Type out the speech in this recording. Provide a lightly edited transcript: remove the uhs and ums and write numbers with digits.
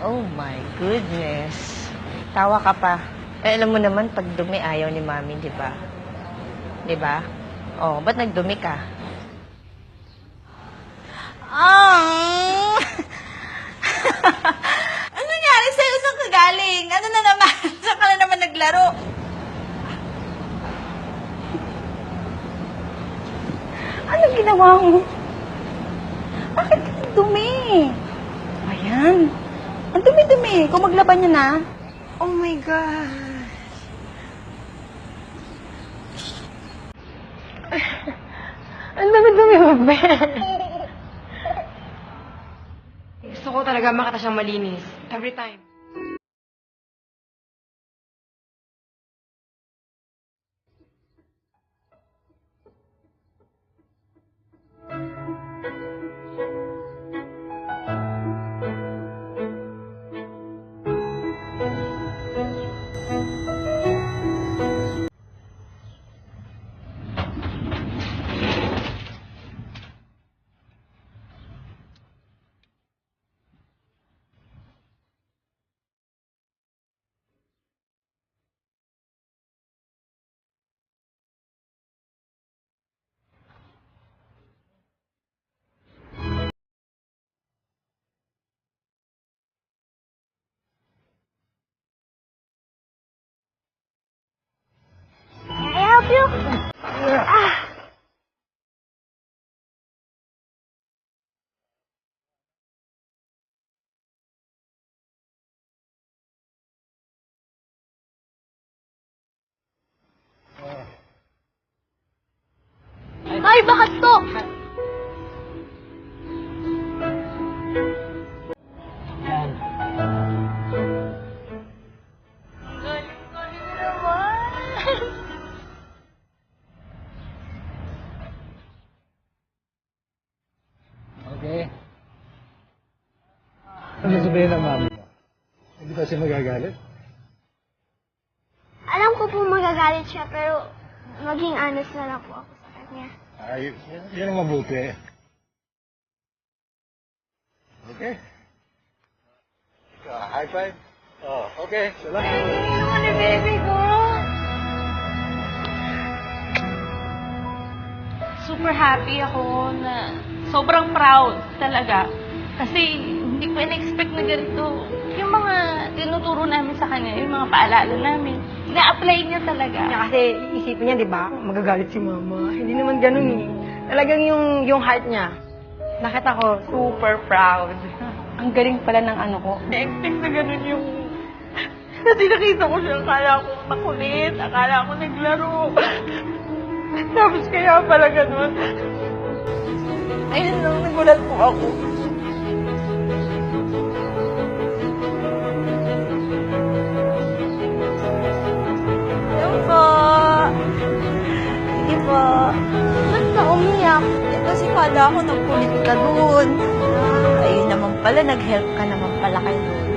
Oh my goodness. Tawa ka pa. Eh, alam mo naman, pag dumi, ayaw ni Mami, di ba? Di ba? Oh, ba't nagdumi ka? Ano nangyari sa'yo? Saan ka galing? Ano na naman? Saan ka na naman naglaro? Anong ginawa mo? Bakit ka dumi? Ayan. Ang dumi-dumi. Kung maglaban niya na. Oh my God. Ang dumi-dumi mo, Ben. Gusto ko talaga makita siyang malinis. Every time. Can I help you? Ay, bakit to? Yan. Galing naman. Okay. Ano sabihin ng mami mo? Hindi ba siya magagalit? Alam ko po magagalit siya, pero maging honest na lang po ako sa kanya. Ay, yun ang mabuti. Okay. High five. Oh, okay. Salamat. Ano ka ni baby ko? Super happy ako na sobrang proud talaga. Kasi hindi ko in-expect na ganito. Yung mga tinuturo namin sa kanya, yung mga paalala namin, na-apply niya talaga. Kasi isipin niya, di ba, magagalit si mama. Hindi naman ganun eh. Talagang yung heart niya. Nakita ko, super proud. Ang galing pala ng ano ko. Na-expect na ganun yung... Kasi nakita ko siya, akala ko makulit, akala ko naglaro. Tapos kaya pala ganun. Ayun lang, nagulat po ako. Hello po. Sige po. Ba't ka umiyak? Eh, kasi kala ko nagkulit ka doon. Ayun naman pala, nag-help ka naman pala kay Lola.